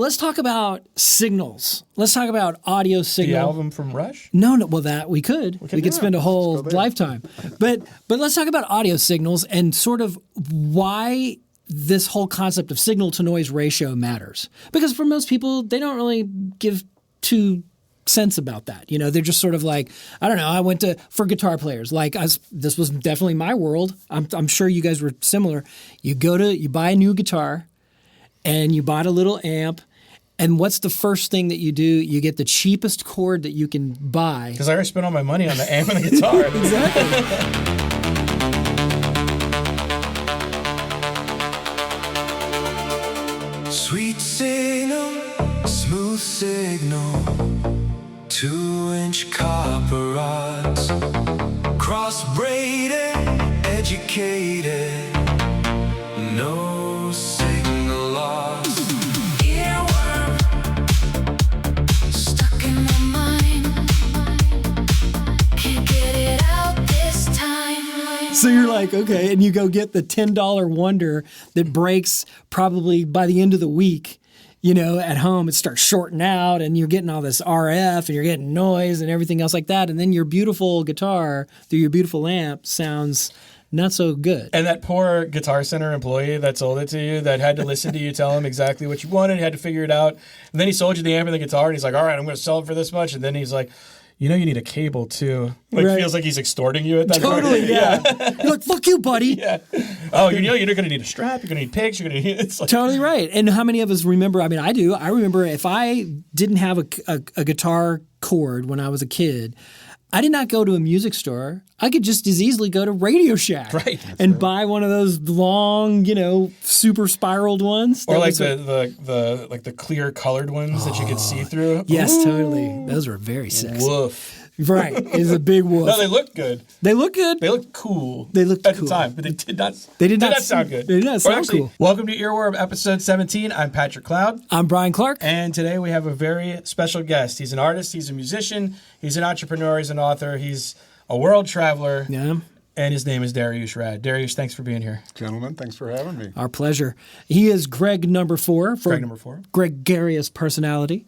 Let's talk about signals. Let's talk about audio signal. The album from Rush? No. Well, that we could spend a whole lifetime. But let's talk about audio signals and sort of why this whole concept of signal to noise ratio matters. Because for most people, they don't really give two cents about that. You know, they're just sort of like, I don't know. For guitar players, like this was definitely my world. I'm sure you guys were similar. You buy a new guitar, and you bought a little amp. And what's the first thing that you do? You get the cheapest cord that you can buy. Because I already spent all my money on the amp and the guitar. Exactly. Sweet signal, smooth signal, 2-inch copper rods, cross-braided, educated, no signal loss. Earworm, stuck in my mind, can't get it out this time. So you're like, okay, and you go get the $10 Wonder that breaks probably by the end of the week. You know, at home, it starts shorting out and you're getting all this RF and you're getting noise and everything else like that. And then your beautiful guitar through your beautiful amp sounds not so good. And that poor Guitar Center employee that sold it to you, that had to listen to you tell him exactly what you wanted, he had to figure it out. And then he sold you the amp and the guitar and he's like, all right, I'm going to sell it for this much. And then he's like, you know, you need a cable too. Like, right. Feels like he's extorting you at that totally, point. Yeah. You're like, fuck you, buddy. Yeah. Oh, you know, you're going to need a strap. You're going to need picks. You're going to need. It's like, totally right. And how many of us remember? I mean, I do. I remember if I didn't have a guitar cord when I was a kid, I did not go to a music store. I could just as easily go to Radio Shack and buy one of those long, you know, super spiraled ones. Or like the clear colored ones that you could see through. Yes, Ooh. Totally. Those were very sexy. Woof. Right. It's a big woof. No, they look good. They look good. They look cool. They looked at cool the time, but they did not. Sound good. They did not sound cool. Welcome to Earworm episode 17. I'm Patrick Cloud. I'm Brian Clark. And today we have a very special guest. He's an artist. He's a musician. He's an entrepreneur. He's an author. He's a world traveler. Yeah. And his name is Dariush Rad. Dariush, thanks for being here. Gentlemen, thanks for having me. Our pleasure. He is Greg number 4 for Greg number 4. Gregarious personality.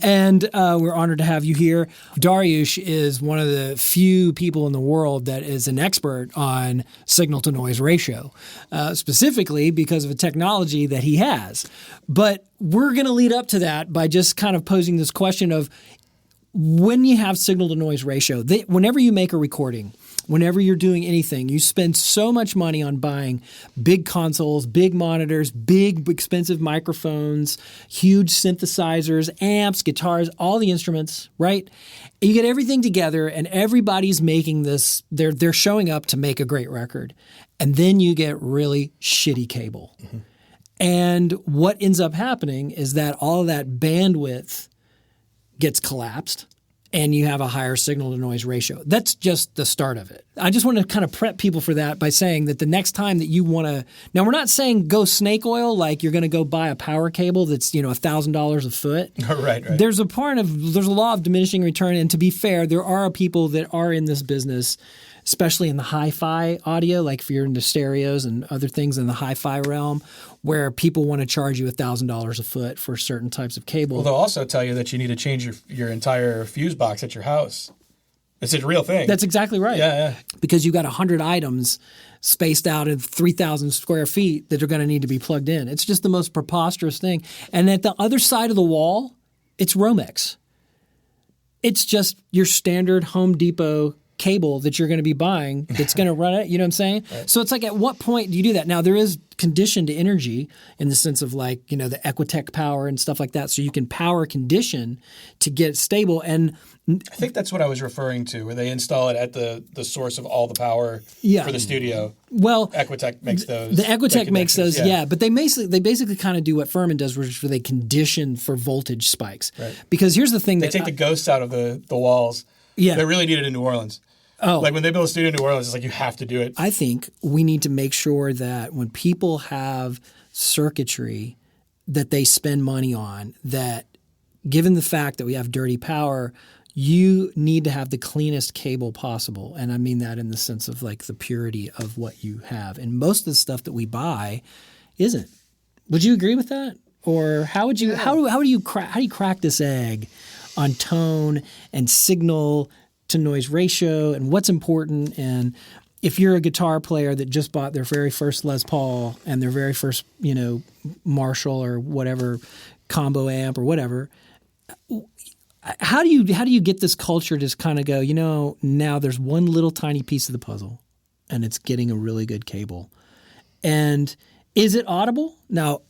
And we're honored to have you here. Dariush is one of the few people in the world that is an expert on signal-to-noise ratio, specifically because of a technology that he has. But we're going to lead up to that by just kind of posing this question of when you have signal-to-noise ratio, whenever you make a recording, whenever you're doing anything, you spend so much money on buying big consoles, big monitors, big expensive microphones, huge synthesizers, amps, guitars, all the instruments, right? You get everything together and everybody's making this, they're showing up to make a great record. And then you get really shitty cable. Mm-hmm. And what ends up happening is that all of that bandwidth gets collapsed. And you have a higher signal-to-noise ratio. That's just the start of it. I just want to kind of prep people for that by saying that the next time that you want to – now, we're not saying go snake oil like you're going to go buy a power cable that's, you know, $1,000 a foot. Right. There's a law of diminishing return. And to be fair, there are people that are in this business, especially in the hi-fi audio, like if you're into stereos and other things in the hi-fi realm, where people want to charge you $1,000 a foot for certain types of cable. Well, they'll also tell you that you need to change your entire fuse box at your house. It's a real thing. That's exactly right. Yeah. Because you've got 100 items spaced out in 3,000 square feet that are going to need to be plugged in. It's just the most preposterous thing. And at the other side of the wall, it's Romex. It's just your standard Home Depot cable that you're going to be buying that's going to run it. You know what I'm saying? Right. So it's like, at what point do you do that? Now, there is conditioned energy in the sense of, like, you know, the Equitech power and stuff like that. So you can power condition to get it stable. And I think that's what I was referring to, where they install it at the source of all the power for the studio. Well, Equitech makes those. The Equitech makes those, yeah. But they basically kind of do what Furman does, where they condition for voltage spikes. Right. Because here's the thing. They take the ghosts out of the walls. Yeah. They really need it in New Orleans. Oh. Like when they build a studio in New Orleans, it's like you have to do it. I think we need to make sure that when people have circuitry that they spend money on, that given the fact that we have dirty power, you need to have the cleanest cable possible. And I mean that in the sense of like the purity of what you have. And most of the stuff that we buy isn't. Would you agree with that? or how would you how do you crack this egg on tone and signal to noise ratio and what's important? And if you're a guitar player that just bought their very first Les Paul and their very first, Marshall or whatever combo amp or whatever, how do you get this culture to just kind of go, now there's one little tiny piece of the puzzle and it's getting a really good cable. And is it audible? Now,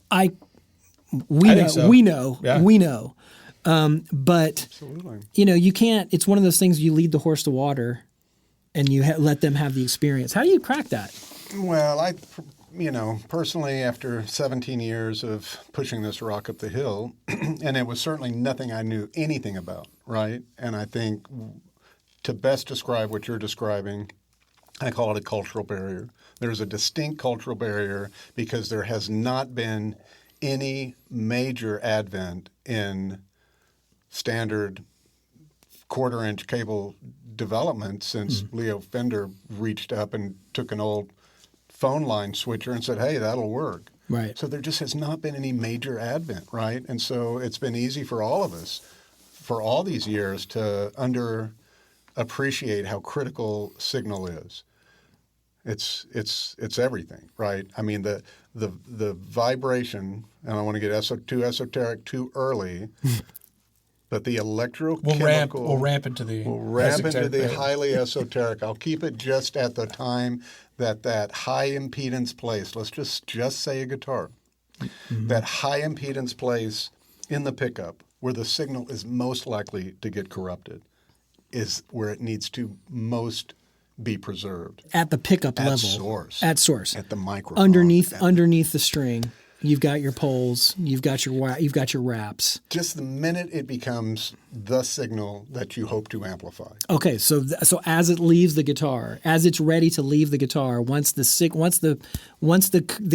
we know, so. Yeah. we know. But, Absolutely. You can't, it's one of those things you lead the horse to water and you let them have the experience. How do you crack that? Well, personally, after 17 years of pushing this rock up the hill, and it was certainly nothing I knew anything about, right? And I think to best describe what you're describing, I call it a cultural barrier. There's a distinct cultural barrier because there has not been any major advent in standard quarter-inch cable development since Leo Fender reached up and took an old phone line switcher and said, hey, that'll work. Right. So there just has not been any major advent, right? And so it's been easy for all of us for all these years to underappreciate how critical signal is. It's everything, right? I mean, the vibration, and I don't want to get too esoteric too early, but the electrochemical... We'll ramp into the... We'll ramp into esoteric the bit. highly esoteric. I'll keep it just at the time that high impedance place, let's just say a guitar, that high impedance place in the pickup where the signal is most likely to get corrupted is where it needs to most be preserved. At the pickup level. At source. At At the microphone. Underneath the string. You've got your poles, you've got your wraps. Just the minute it becomes the signal that you hope to amplify. Okay, so as it leaves the guitar, as it's ready to leave the guitar, once the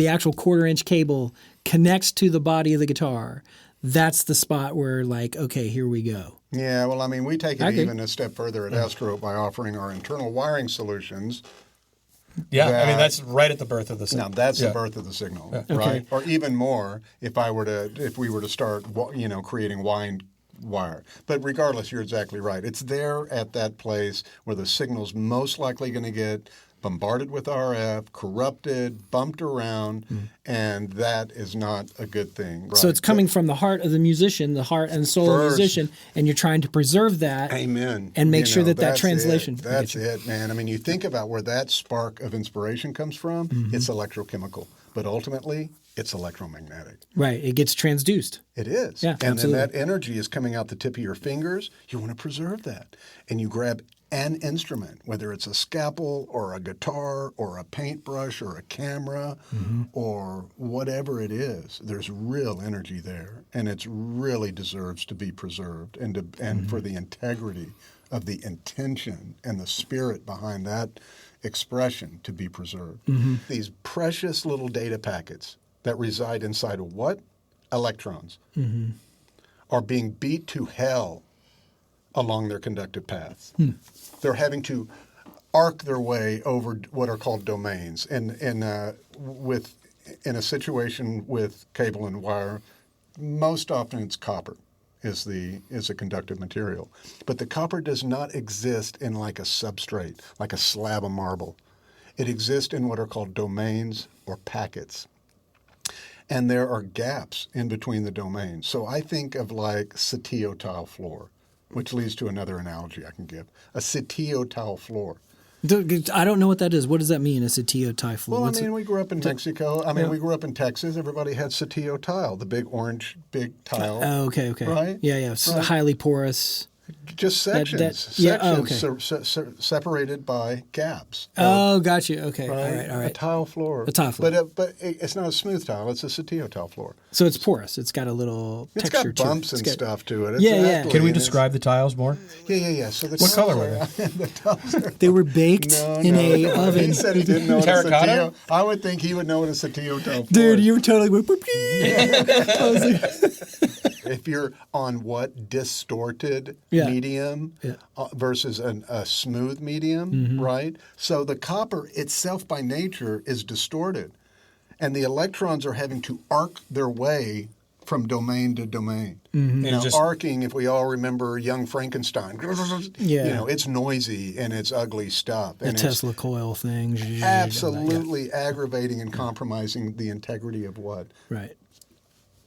actual quarter-inch cable connects to the body of the guitar, that's the spot where okay, here we go. Yeah, well, I mean, we take it Okay. even a step further at Asterope by offering our internal wiring solutions. Yeah, that- that's right at the birth of the signal. Now that's Yeah. the birth of the signal, Okay. right? Or even more, if we were to start, creating wind wire. But regardless, you're exactly right. It's there at that place where the signal's most likely going to get bombarded with RF, corrupted, bumped around, and that is not a good thing. Right? So it's coming from the heart of the musician, the heart and soul of the First. musician, and you're trying to preserve that. Amen. And make sure that that's translation. It. That's it, man. I mean, you think about where that spark of inspiration comes from, it's electrochemical. But ultimately, it's electromagnetic. Right, it gets transduced. It is. Yeah, and absolutely. then that energy is coming out the tip of your fingers. You want to preserve that. And you grab an instrument, whether it's a scalpel or a guitar or a paintbrush or a camera or whatever it is, there's real energy there. And it really deserves to be preserved and for the integrity of the intention and the spirit behind that expression to be preserved. These precious little data packets that reside inside of what? Electrons are being beat to hell along their conductive paths. They're having to arc their way over what are called domains. And in a situation with cable and wire, most often it's copper is a conductive material. But the copper does not exist in like a substrate, like a slab of marble. It exists in what are called domains or packets. And there are gaps in between the domains. So I think of like Satio tile floor, which leads to another analogy I can give. A Satio tile floor. I don't know what that is. What does that mean, a Satio typhoon? Well, What's I mean, it? we grew up in Mexico. I mean, we grew up in Texas. Everybody had Satio tile, the big orange, big tile. Oh, okay. Right? Yeah. It's Right. highly porous. Just sections. yeah, oh, Separated by gaps. Oh, got you. Okay. Right? All right. A tile floor. A tile floor. But it's not a smooth tile. It's a Satio tile floor. So it's porous. It's got a little It's texture got bumps to it. and stuff to it. Yeah. Exactly. Can we And it's- describe the tiles more? Yeah. So the What color tiles were are- the tiles are They were baked in a oven. He said he didn't know what a Terracotta? Satio. I would think he would know what a Satio tile floor Dude, is. you were totally went, "Boop, beep." I was like, If you're on what distorted Yeah. medium Yeah. versus a smooth medium, right? So the copper itself by nature is distorted, and the electrons are having to arc their way from domain to domain. Mm-hmm. And Now, just- arcing, if we all remember Young Frankenstein, Yeah. you know, it's noisy and it's ugly stuff. The And it's Tesla coil thing. absolutely aggravating and compromising the integrity of what? Right.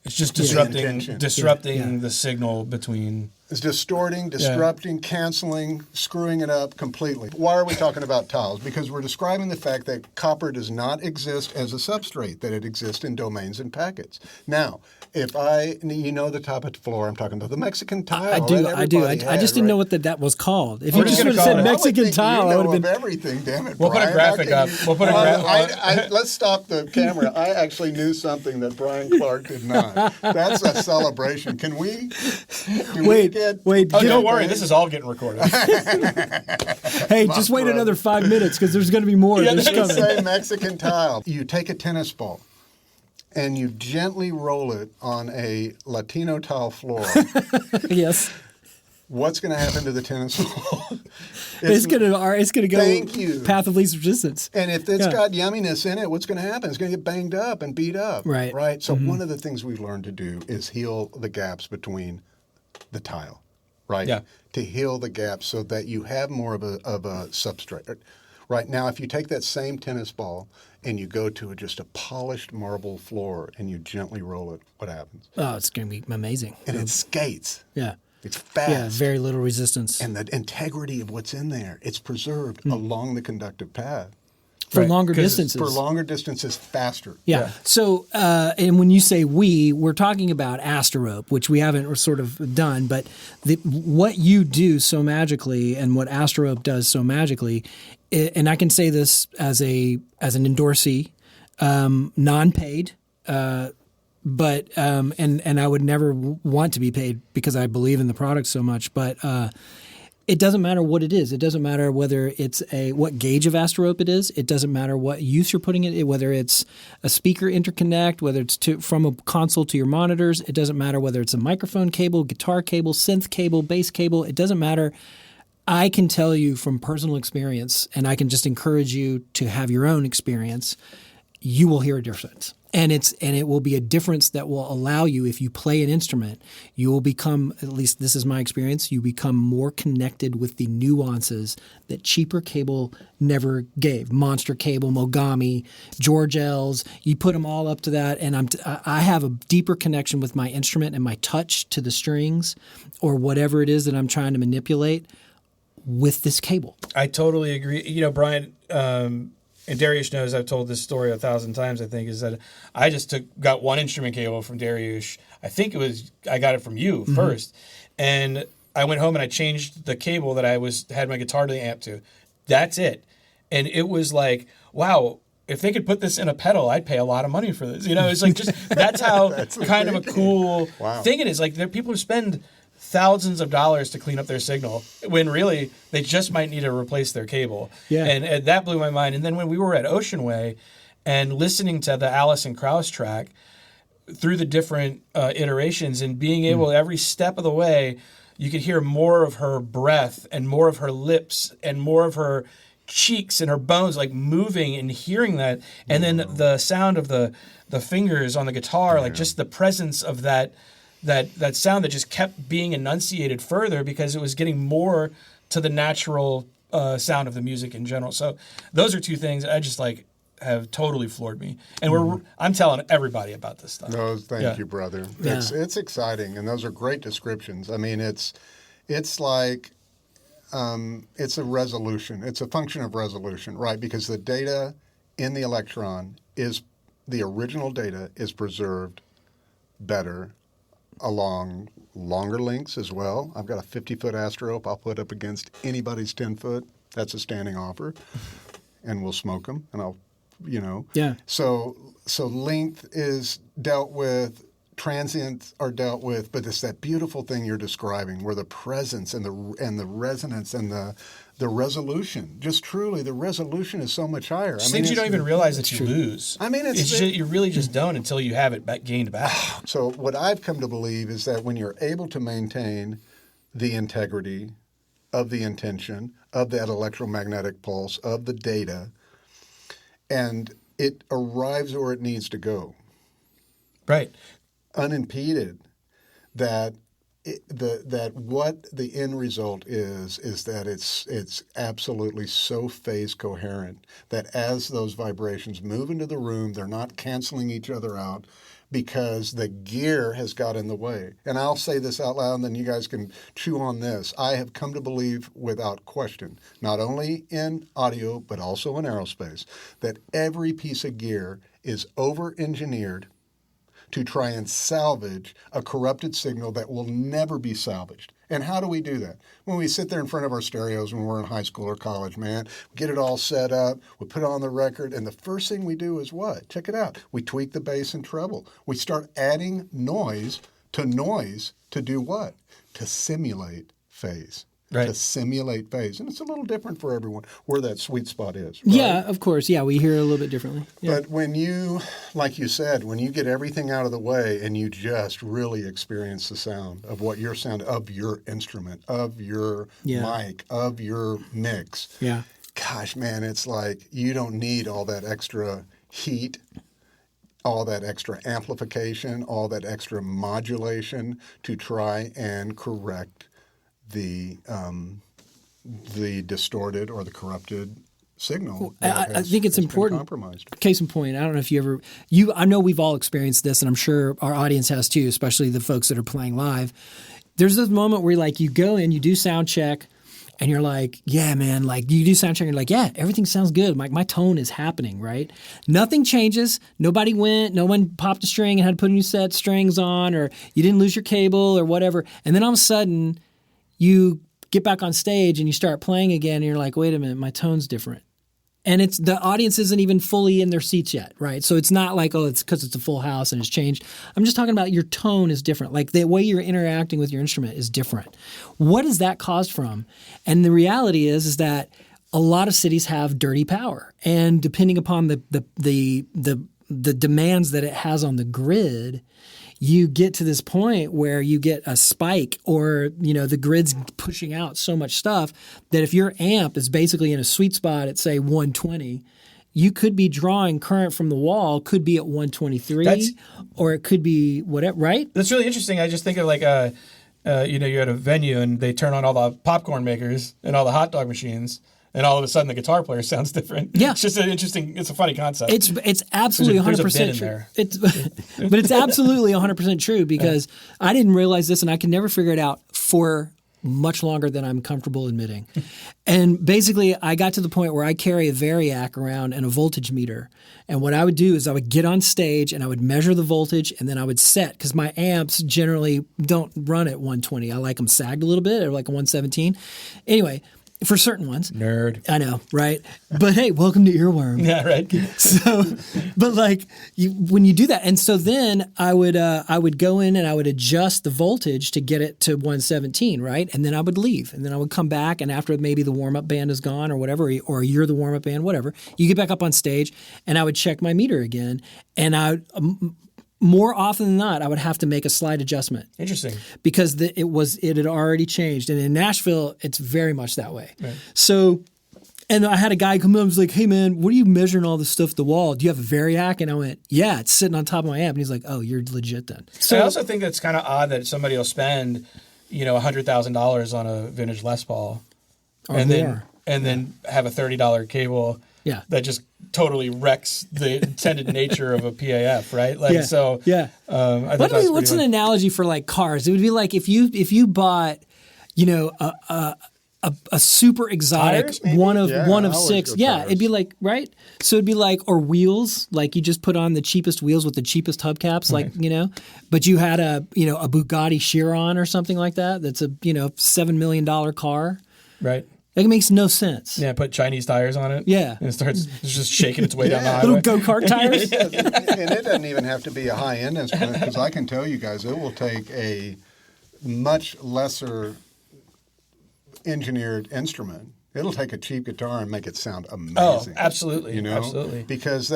It's just intention. disrupting Yeah. the signal between. It's distorting, disrupting, canceling, screwing it up completely. Why are we talking about tiles? Because we're describing the fact that copper does not exist as a substrate, that it exists in domains and packets. Now, if you know the top of the floor, I'm talking about the Mexican tile. I do. that I do. everybody I just had, didn't know right? what that was called. If We're you just just would gonna have said call it- I would Mexican think tile, I you would know have been. of everything. Damn it! We'll put a Brian. graphic How up. can you- We'll put a Let's stop the camera. I actually knew something that Brian Clark did not. That's a celebration. Can we? Can we Wait, get- wait. Oh, give don't it- worry. This is all getting recorded. Hey, just wait another 5 minutes because there's going to be more. Yeah, There's that's coming. Say Mexican tile. You take a tennis ball and you gently roll it on a Latino tile floor. Yes, What's going to happen to the tennis ball? it's gonna go. Thank you. Path of least resistance. And if it's Yeah. got yumminess in it, what's going to happen? It's going to get banged up and beat up. Right. Right. So one of the things we've learned to do is heal the gaps between the tile. Right. Yeah. To heal the gaps so that you have more of a substrate. Right now, if you take that same tennis ball and you go to just a polished marble floor and you gently roll it, what happens? Oh, it's going to be amazing. And it skates. Yeah, It's fast. yeah. Very little resistance And the integrity of what's in there, it's preserved along the conductive path. for Right, longer 'cause distances. For longer distances, faster. Yeah. So, and when you say we're talking about Asterope, which we haven't sort of done, but what you do so magically and what Asterope does so magically, and I can say this as an endorsee, non-paid, but and I would never want to be paid because I believe in the product so much, but. It doesn't matter what it is. It doesn't matter whether it's what gauge of Asterope it is. It doesn't matter what use you're putting it in, whether it's a speaker interconnect, whether it's from a console to your monitors. It doesn't matter whether it's a microphone cable, guitar cable, synth cable, bass cable. It doesn't matter. I can tell you from personal experience, and I can just encourage you to have your own experience. You will hear a difference. And it will be a difference that will allow you, if you play an instrument, you will become, at least this is my experience, you become more connected with the nuances that cheaper cable never gave. Monster Cable, Mogami, George L's, you put them all up to that, and I have a deeper connection with my instrument and my touch to the strings or whatever it is that I'm trying to manipulate with this cable. I totally agree. You know, Brian, and Dariush knows I've told this story 1,000 times, I think, is that I just got one instrument cable from Dariush. I think I got it from you first. And I went home and I changed the cable that I had my guitar to the amp to. That's it. And it was like, wow, if they could put this in a pedal, I'd pay a lot of money for this. You know, it's like just, that's how kind of a cool thing it is. Like there are people who spend thousands of dollars to clean up their signal when really they just might need to replace their cable. Yeah. And that blew my mind. And then when we were at Ocean Way and listening to the Alison Krauss track through the different iterations and being able every step of the way, you could hear more of her breath and more of her lips and more of her cheeks and her bones like moving and hearing that. And then the sound of the fingers on the guitar, like just the presence of that sound that just kept being enunciated further because it was getting more to the natural sound of the music in general. So those are two things I just like have totally floored me. And I'm telling everybody about this stuff. Thank you, brother. Yeah. It's exciting, and those are great descriptions. I mean, it's like it's a resolution. It's a function of resolution, right? Because the data in the electron the original data is preserved better along longer lengths as well. I've got a 50-foot Asterope I'll put up against anybody's 10-foot. That's a standing offer, and we'll smoke them, and I'll, Yeah. So length is dealt with, transients are dealt with, but it's that beautiful thing you're describing, where the presence and the resonance and the resolution, just truly, the resolution is so much higher. Things you don't even realize that you lose. I mean, you really just don't until you have it gained back. So what I've come to believe is that when you're able to maintain the integrity of the intention, of that electromagnetic pulse, of the data, and it arrives where it needs to go. Right. unimpeded, that that what the end result is that it's absolutely so phase coherent that as those vibrations move into the room, they're not canceling each other out because the gear has got in the way. And I'll say this out loud and then you guys can chew on this. I have come to believe without question, not only in audio but also in aerospace, that every piece of gear is over-engineered to try and salvage a corrupted signal that will never be salvaged. And how do we do that? When we sit there in front of our stereos when we're in high school or college, man, we get it all set up, we put it on the record, and the first thing we do is what? Check it out. We tweak the bass and treble. We start adding noise to do what? To simulate phase. Right. To simulate phase. And it's a little different for everyone where that sweet spot is. Right? Yeah, of course. Yeah, we hear it a little bit differently. Yeah. But when you, like you said, when you get everything out of the way and you just really experience the sound of what your sound, of your instrument, of your mic, of your mix, gosh, man, it's like you don't need all that extra heat, all that extra amplification, all that extra modulation to try and correct the distorted or the corrupted signal. I think it's important. Compromised. Case in point, I don't know if I know we've all experienced this, and I'm sure our audience has too, especially the folks that are playing live. There's this moment where you go in, you do sound check, and you're like, yeah, man, like you do sound check, and you're like, yeah, everything sounds good. Like my tone is happening, right? Nothing changes. Nobody went, no one popped a string and had to put a new set of strings on, or you didn't lose your cable or whatever. And then all of a sudden, you get back on stage and you start playing again and you're like, wait a minute, my tone's different. And the audience isn't even fully in their seats yet, right? So it's not like, oh, it's because it's a full house and it's changed. I'm just talking about your tone is different. Like the way you're interacting with your instrument is different. What is that caused from? And the reality is that a lot of cities have dirty power. And depending upon the demands that it has on the grid, you get to this point where you get a spike or, the grid's pushing out so much stuff that if your amp is basically in a sweet spot at, say, 120, you could be drawing current from the wall, could be at 123, or it could be whatever, right? That's really interesting. I just think of like, you're at a venue and they turn on all the popcorn makers and all the hot dog machines. And all of a sudden, the guitar player sounds different. Yeah, it's just it's a funny concept. It's absolutely 100% true. But it's absolutely 100% true because I didn't realize this, and I can never figure it out for much longer than I'm comfortable admitting. And basically, I got to the point where I carry a variac around and a voltage meter. And what I would do is I would get on stage and I would measure the voltage, and then I would set, because my amps generally don't run at 120. I like them sagged a little bit, or like a 117. Anyway. For certain ones. Nerd. I know, right? But hey, welcome to Earworm. Yeah, right. So, but like when you do that, and so then I would go in and I would adjust the voltage to get it to 117, right? And then I would leave, and then I would come back, and after maybe the warm-up band is gone or whatever, or you're the warm-up band, whatever, you get back up on stage, and I would check my meter again, and more often than not, I would have to make a slight adjustment. Interesting. Because it had already changed. And in Nashville, it's very much that way. Right. So, and I had a guy come up and was like, hey, man, what are you measuring all this stuff at the wall? Do you have a variac? And I went, yeah, it's sitting on top of my amp. And he's like, oh, you're legit then. So I also think that's kind of odd that somebody will spend, $100,000 on a vintage Les Paul. And then have a $30 cable that just totally wrecks the intended nature of a PAF, right? What's an analogy for like cars? It would be like if you bought, a super exotic tires, one of six. Yeah, it'd be like, right? So it'd be like, or wheels, like you just put on the cheapest wheels with the cheapest hubcaps, but you had a Bugatti Chiron or something like that. That's a, $7 million car. Right. It makes no sense. Yeah, put Chinese tires on it. Yeah. And it starts just shaking its way down the highway. Little go-kart tires. And it doesn't even have to be a high-end instrument, because I can tell you guys it will take a much lesser engineered instrument. It'll take a cheap guitar and make it sound amazing. Oh, absolutely. Absolutely. Because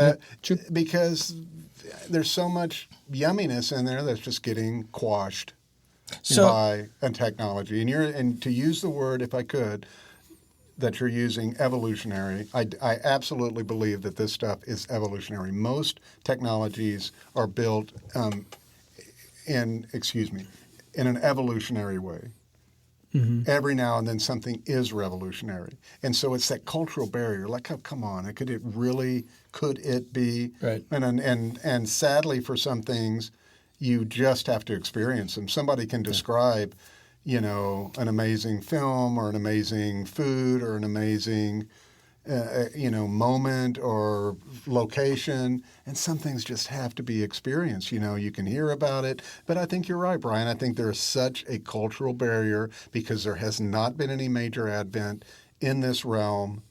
there's so much yumminess in there that's just getting quashed by a technology. And to use the word, if I could, that you're using, evolutionary. I absolutely believe that this stuff is evolutionary. Most technologies are built in an evolutionary way. Every now and then something is revolutionary. And so it's that cultural barrier. Like, oh, come on, could it be? Right. And sadly for some things, you just have to experience them. Somebody can describe, an amazing film or an amazing food or an amazing, moment or location, and some things just have to be experienced. You can hear about it, but I think you're right, Brian. I think there's such a cultural barrier because there has not been any major advent in this realm.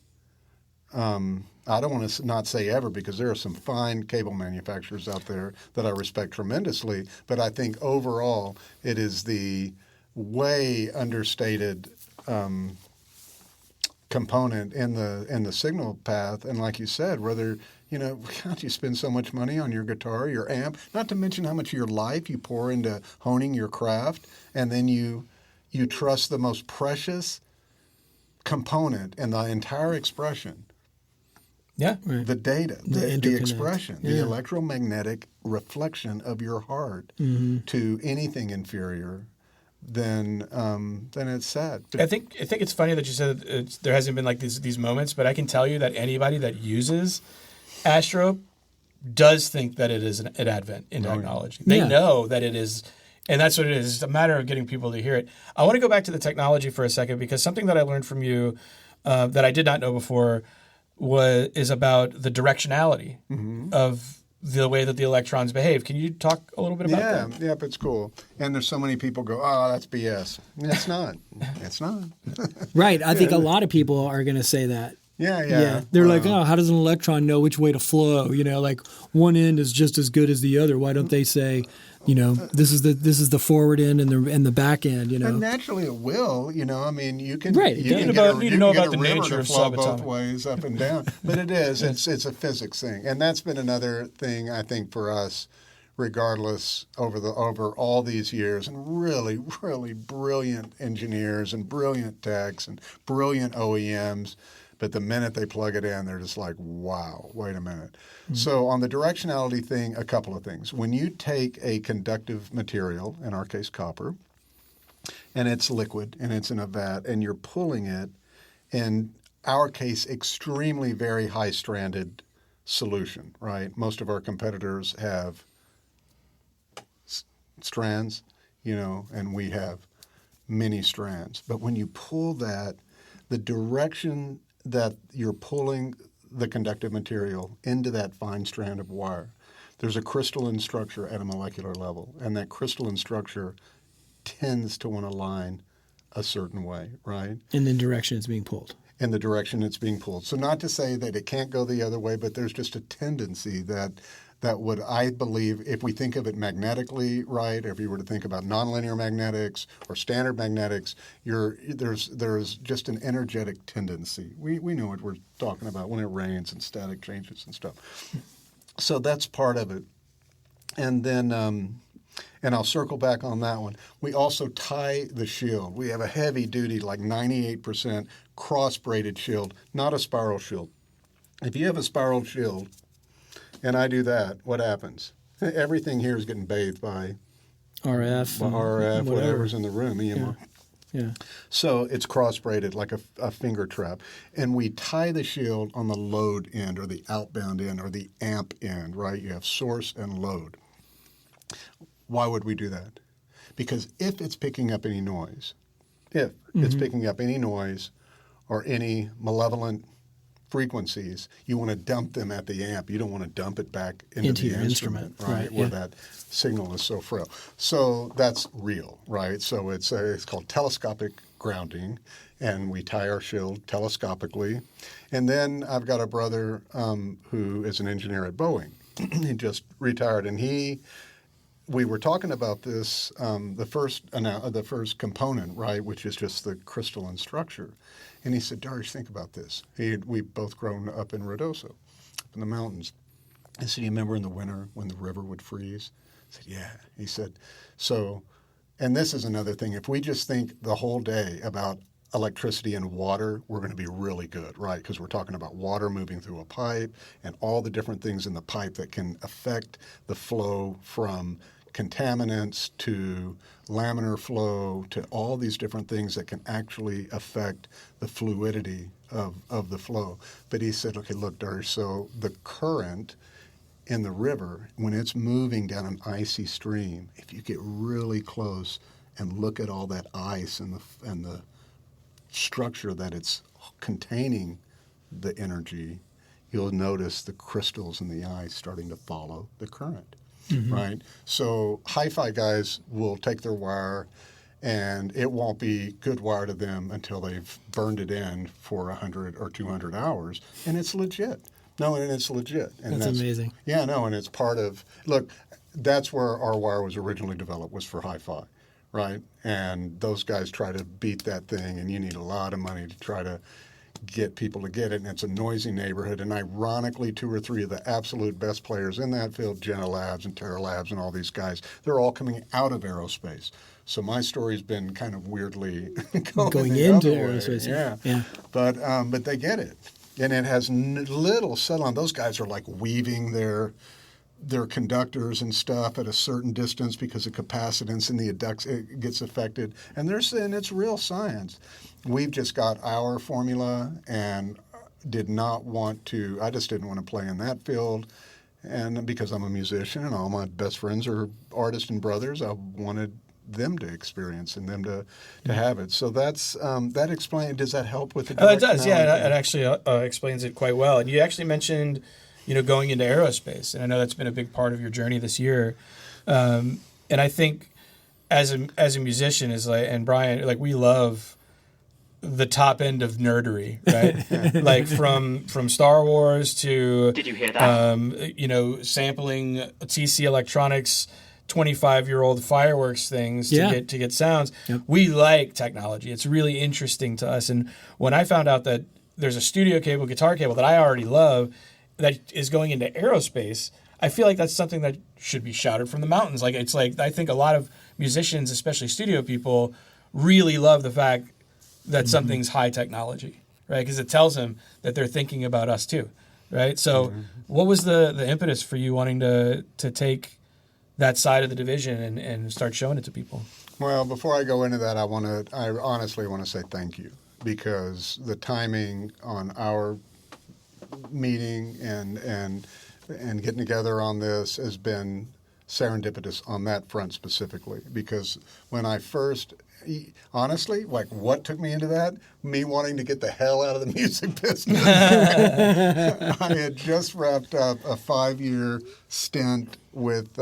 I don't want to not say ever because there are some fine cable manufacturers out there that I respect tremendously, but I think overall it is the way understated component in the signal path. And like you said, whether God, you spend so much money on your guitar, your amp, not to mention how much of your life you pour into honing your craft, and then you trust the most precious component in the entire expression. Yeah. Right. The data, the interconnect. expression, the electromagnetic reflection of your heart to anything inferior, then it's sad. But I think it's funny that you said there hasn't been like these moments, but I can tell you that anybody that uses Asterope does think that it is an advent in technology. They know that it is, and that's what it is. It's a matter of getting people to hear it. I want to go back to the technology for a second because something that I learned from you that I did not know before is about the directionality of the way that the electrons behave. Can you talk a little bit about that? Yeah, it's cool. And there's so many people go, oh, that's BS. It's not. It's not. Right. I think a lot of people are going to say that. Yeah. They're like, oh, how does an electron know which way to flow? Like one end is just as good as the other. Why don't they say, this is the forward end and the back end? And naturally, it will. I mean, you can. Right. You need to know about the nature of flow subatomic. both ways, up and down. But it is. It's a physics thing, and that's been another thing I think for us, regardless over all these years, and really, really brilliant engineers and brilliant techs and brilliant OEMs. But the minute they plug it in, they're just like, wow, wait a minute. Mm-hmm. So on the directionality thing, a couple of things. When you take a conductive material, in our case copper, and it's liquid and it's in a vat, and you're pulling it, in our case, extremely very high-stranded solution, right? Most of our competitors have strands, and we have many strands. But when you pull that, the direction that you're pulling the conductive material into that fine strand of wire, there's a crystalline structure at a molecular level, and that crystalline structure tends to want to line a certain way, right? In the direction it's being pulled. In the direction it's being pulled. So not to say that it can't go the other way, but there's just a tendency that would, I believe, if we think of it magnetically, right, if you were to think about nonlinear magnetics or standard magnetics, there's just an energetic tendency. We know what we're talking about when it rains and static changes and stuff. So that's part of it. And then, and I'll circle back on that one. We also tie the shield. We have a heavy-duty, like 98% cross-braided shield, not a spiral shield. If you have a spiral shield, and I do that, what happens? Everything here is getting bathed by RF, whatever's in the room, EMR. Yeah. So it's cross-braided like a finger trap. And we tie the shield on the load end or the outbound end or the amp end, right? You have source and load. Why would we do that? Because if it's picking up any noise, it's picking up any noise or any malevolent frequencies, you want to dump them at the amp. You don't want to dump it back into the your instrument, right? Where that signal is so frail. So that's real, right? So it's called telescopic grounding, and we tie our shield telescopically. And then I've got a brother who is an engineer at Boeing. He just retired, and we were talking about this, the first component, right, which is just the crystalline structure. And he said, Dariush, think about this. We've both grown up in Ruidoso, up in the mountains. I said, you remember in the winter when the river would freeze? I said, yeah. He said, so, and this is another thing. If we just think the whole day about electricity and water, we're going to be really good, right? Because we're talking about water moving through a pipe and all the different things in the pipe that can affect the flow from contaminants to laminar flow to all these different things that can actually affect the fluidity of the flow. But he said, okay, look, Dariush, so the current in the river, when it's moving down an icy stream, if you get really close and look at all that ice and the structure that it's containing the energy, you'll notice the crystals in the ice starting to follow the current, right? So hi-fi guys will take their wire, and it won't be good wire to them until they've burned it in for 100 or 200 hours, and it's legit. No, and it's legit. And That's amazing. Yeah, no, and it's part of, look, that's where our wire was originally developed, was for hi-fi, right? And those guys try to beat that thing, and you need a lot of money to try to get people to get it, and it's a noisy neighborhood. And ironically, 2 or 3 of the absolute best players in that field, Jenna Labs and Terra Labs and all these guys, they're all coming out of aerospace. So my story's been kind of weirdly going the into other way. aerospace. Yeah. But they get it. And it has little settle on. Those guys are like weaving their conductors and stuff at a certain distance because of capacitance in the it gets affected. And it's real science. We've just got our formula and I just didn't want to play in that field. And because I'm a musician and all my best friends are artists and brothers, I wanted them to experience and them to have it. So that's that explains. Does that help with the directionality? It does, yeah. It actually explains it quite well. And you actually mentioned, going into aerospace, and I know that's been a big part of your journey this year. And I think as a musician, and Brian, we love the top end of nerdery, right? Like from Star Wars to Did you hear that? Sampling TC Electronics 25-year-old fireworks things to get sounds. Yep. We like technology. It's really interesting to us. And when I found out that there's a studio cable, guitar cable that I already love that is going into aerospace, I feel like that's something that should be shouted from the mountains. I think a lot of musicians, especially studio people, really love the fact that something's high technology, right? Because it tells them that they're thinking about us too, right? So what was the impetus for you wanting to take that side of the division and start showing it to people? Well, before I go into that, I honestly want to say thank you, because the timing on our meeting and getting together on this has been serendipitous on that front specifically. Because when I first, honestly, what took me into that? Me wanting to get the hell out of the music business. I had just wrapped up a 5-year stint with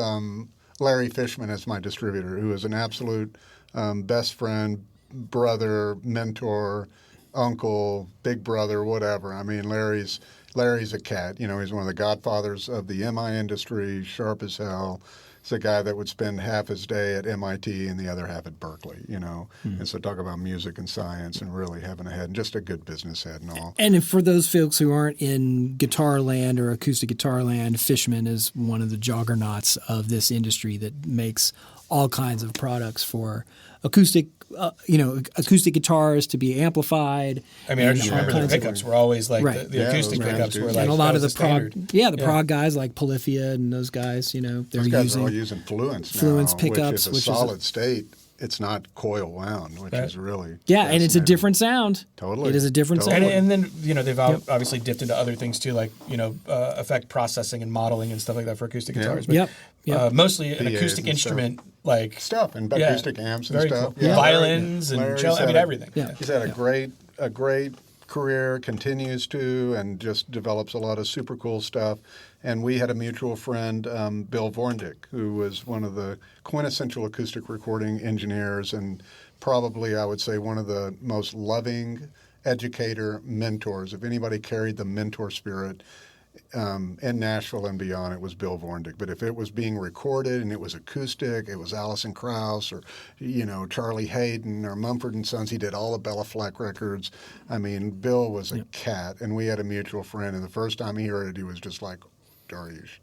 Larry Fishman as my distributor, who is an absolute best friend, brother, mentor, uncle, big brother, whatever. I mean, Larry's a cat. He's one of the godfathers of the MI industry, sharp as hell. He's a guy that would spend half his day at MIT and the other half at Berkeley, And so talk about music and science and really having a head and just a good business head and all. And for those folks who aren't in guitar land or acoustic guitar land, Fishman is one of the juggernauts of this industry that makes all kinds of products for acoustic acoustic guitars to be amplified. I mean, I just remember the pickups were always like the acoustic pickups were like, and a lot of the prog, prog guys like Polyphia and those guys, they're those guys are all using Fluence now, pickups, which is a solid state. It's not coil wound, which is really and it's a different sound. Totally, it is a different sound. And then they've obviously dipped into other things too, like effect processing and modeling and stuff like that for acoustic guitars. But mostly an acoustic instrument like stuff and acoustic amps and stuff. Cool. Violins and cello, everything. He's had a great career, continues to, and just develops a lot of super cool stuff. And we had a mutual friend, Bill Vorndick, who was one of the quintessential acoustic recording engineers and probably, I would say, one of the most loving educator mentors. If anybody carried the mentor spirit in Nashville and beyond, it was Bill Vorndick. But if it was being recorded and it was acoustic, it was Alison Krauss or, Charlie Hayden or Mumford & Sons. He did all the Bella Fleck records. I mean, Bill was a cat, and we had a mutual friend. And the first time he heard it, he was just like, Dariush,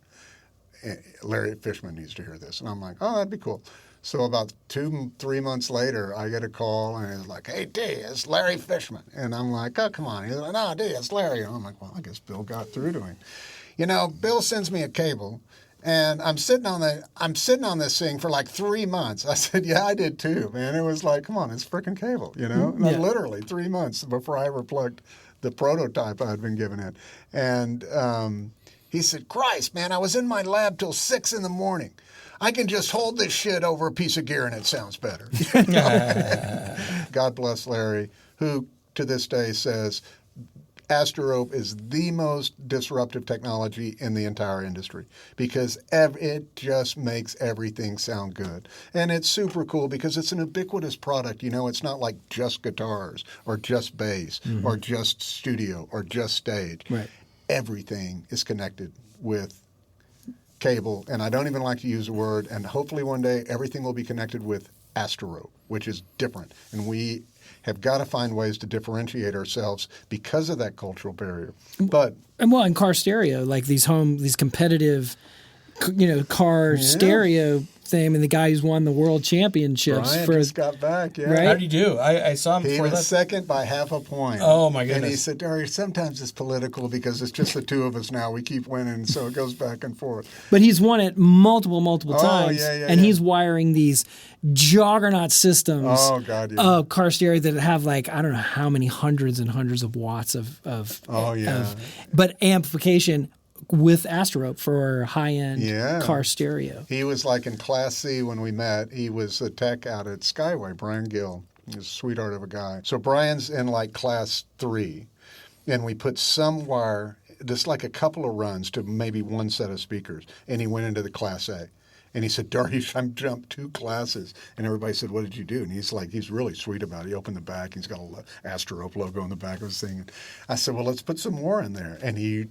Larry Fishman needs to hear this. And I'm like, oh, that'd be cool. So about 2-3 months later, I get a call, and it's like, hey, D, it's Larry Fishman. And I'm like, oh, come on. He's like, no, D, it's Larry. And I'm like, well, I guess Bill got through to him. Bill sends me a cable, And I'm sitting on this thing for like 3 months. I said, yeah, I did too, man. It was like, come on, it's freaking cable, you know? Yeah. Literally 3 months before I ever plugged the prototype I'd been given it. And he said, Christ, man, I was in my lab till 6 in the morning. I can just hold this shit over a piece of gear and it sounds better. God bless Larry, who to this day says Asterope is the most disruptive technology in the entire industry because it just makes everything sound good. And it's super cool because it's an ubiquitous product. You know, it's not like just guitars or just bass or just studio or just stage. Right. Everything is connected with cable, and I don't even like to use the word, and hopefully one day everything will be connected with Asterope, which is different. And we have got to find ways to differentiate ourselves because of that cultural barrier. But And well, in car stereo, like these competitive, car stereo thing, and the guy who's won the world championships Brian for just got back, yeah. Right? How did you do? I saw him He before was that. second by half a point. Oh, my And he goodness. said, Dariush, sometimes it's political because it's just the two of us now. We keep winning, so it goes back and forth. But he's won it multiple times, yeah, and yeah. he's wiring these juggernaut systems Oh, God, yeah. of car stereo that have like I don't know how many hundreds and hundreds of watts of Oh, yeah. but amplification with Asterope for high-end Yeah. car stereo. He was like in Class C when we met. He was a tech out at Skyway, Brian Gill. He's a sweetheart of a guy. So Brian's in like Class 3, and we put some wire, just like a couple of runs to maybe one set of speakers, and he went into the Class A. And he said, Dariush, I jumped 2 classes. And everybody said, what did you do? And he's really sweet about it. He opened the back. He's got a Asterope logo on the back of his thing. I said, well, let's put some more in there. And he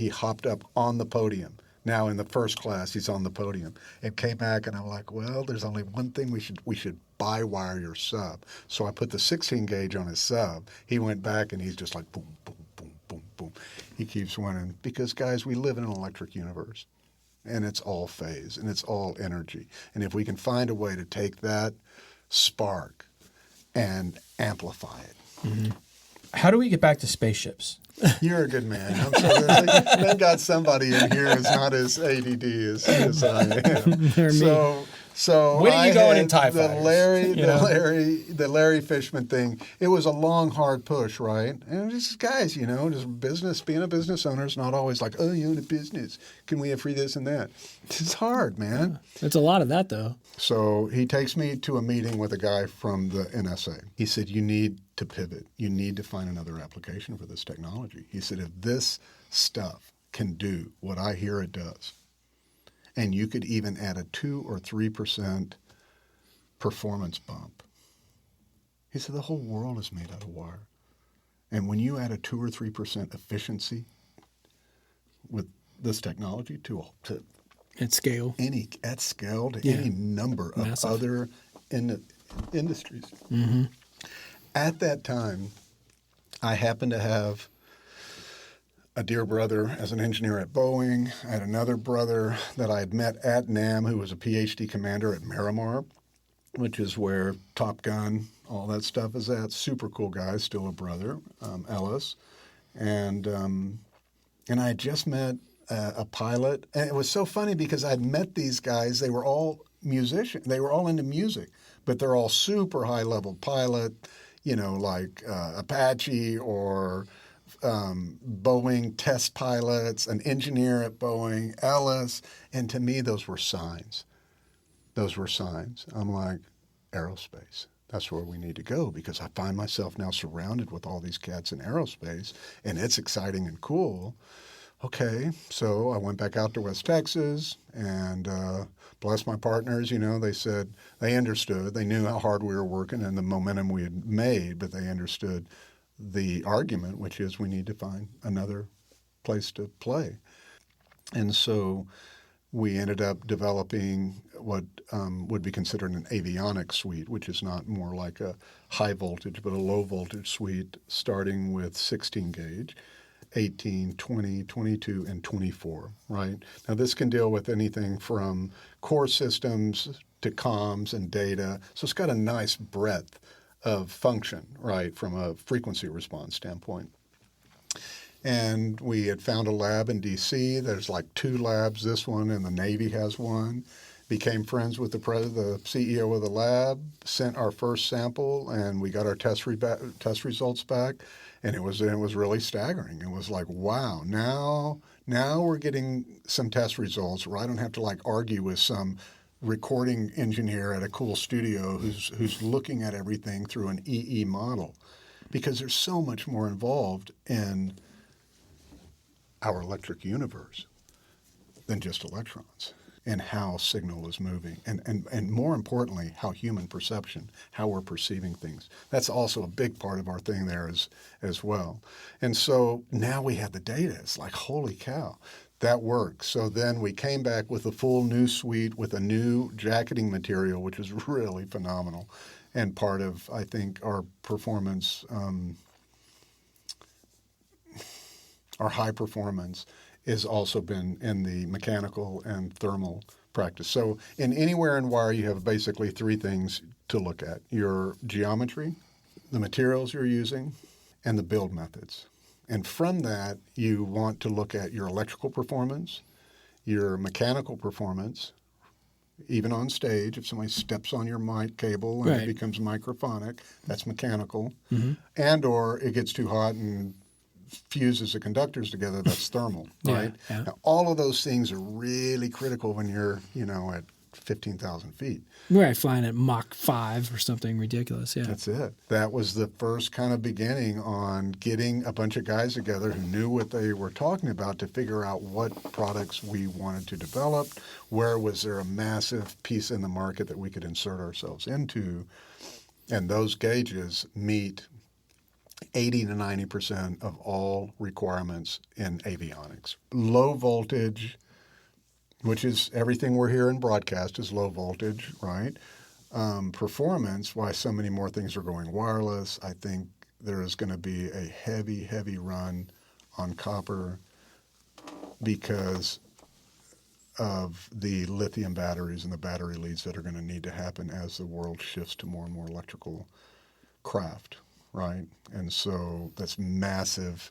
hopped up on the podium. Now in the first class, he's on the podium. And came back, and I'm like, well, there's only one thing we should buy wire your sub. So I put the 16 gauge on his sub. He went back, and he's just like boom, boom, boom, boom, boom. He keeps winning because, guys, we live in an electric universe. And it's all phase, and it's all energy. And if we can find a way to take that spark and amplify it. How do we get back to spaceships? You're a good man. I'm sorry. Thank God somebody in here is not as ADD as I am. So When are you I going had in TIE the fighters? the Larry Fishman thing. It was a long, hard push, right? And just guys, just business. Being a business owner is not always like, oh, you own a business. Can we have free this and that? It's hard, man. It's a lot of that though. So he takes me to a meeting with a guy from the NSA. He said, you need to pivot. You need to find another application for this technology. He said, if this stuff can do what I hear it does, and you could even add a 2 or 3% performance bump. He said, the whole world is made out of wire. And when you add a 2 or 3% efficiency with this technology to At scale. at scale to Yeah. any number of Massive. other industries. At that time, I happened to have a dear brother as an engineer at Boeing. I had another brother that I had met at NAM who was a PhD commander at Miramar, which is where Top Gun, all that stuff is at. Super cool guy, still a brother, Ellis. And I had just met a pilot. And it was so funny because I'd met these guys. They were all musicians. They were all into music, but they're all super high-level pilot, like Apache or Boeing test pilots, an engineer at Boeing, Ellis. And to me, those were signs. I'm like, aerospace. That's where we need to go because I find myself now surrounded with all these cats in aerospace, and it's exciting and cool. Okay, so I went back out to West Texas and bless my partners, they said they understood. They knew how hard we were working and the momentum we had made, but they understood the argument, which is we need to find another place to play. And so we ended up developing what would be considered an avionics suite, which is not more like a high voltage, but a low voltage suite, starting with 16 gauge, 18, 20, 22, and 24, right? Now this can deal with anything from core systems to comms and data. So it's got a nice breadth of function, right, from a frequency response standpoint. And we had found a lab in D.C. There's like 2 labs, this one and the Navy has one. Became friends with the CEO of the lab, sent our first sample, and we got our test results back, and it was really staggering. It was like, wow, now we're getting some test results where I don't have to like argue with some recording engineer at a cool studio who's looking at everything through an EE model, because there's so much more involved in our electric universe than just electrons, and how signal is moving, and more importantly, how human perception, how we're perceiving things. That's also a big part of our thing there as well. And so now we have the data. It's like, holy cow, that works. So then we came back with a full new suite with a new jacketing material, which is really phenomenal, and part of, I think, our performance, our high performance has also been in the mechanical and thermal practice. So in anywhere in wire, you have basically 3 things to look at: your geometry, the materials you're using, and the build methods. And from that, you want to look at your electrical performance, your mechanical performance, even on stage. If somebody steps on your mic cable and it becomes microphonic, that's mechanical. And or it gets too hot and fuses the conductors together, that's thermal, right? Yeah. Now, all of those things are really critical when you're, at 15,000 feet. Right, flying at Mach 5 or something ridiculous, yeah. That's it. That was the first kind of beginning on getting a bunch of guys together who knew what they were talking about to figure out what products we wanted to develop, where was there a massive piece in the market that we could insert ourselves into, and those gauges meet 80 to 90% of all requirements in avionics. Low voltage, which is everything we're here in broadcast is low voltage, right? Performance, why so many more things are going wireless. I think there is going to be a heavy, heavy run on copper because of the lithium batteries and the battery leads that are going to need to happen as the world shifts to more and more electrical craft. Right, and so that's massive,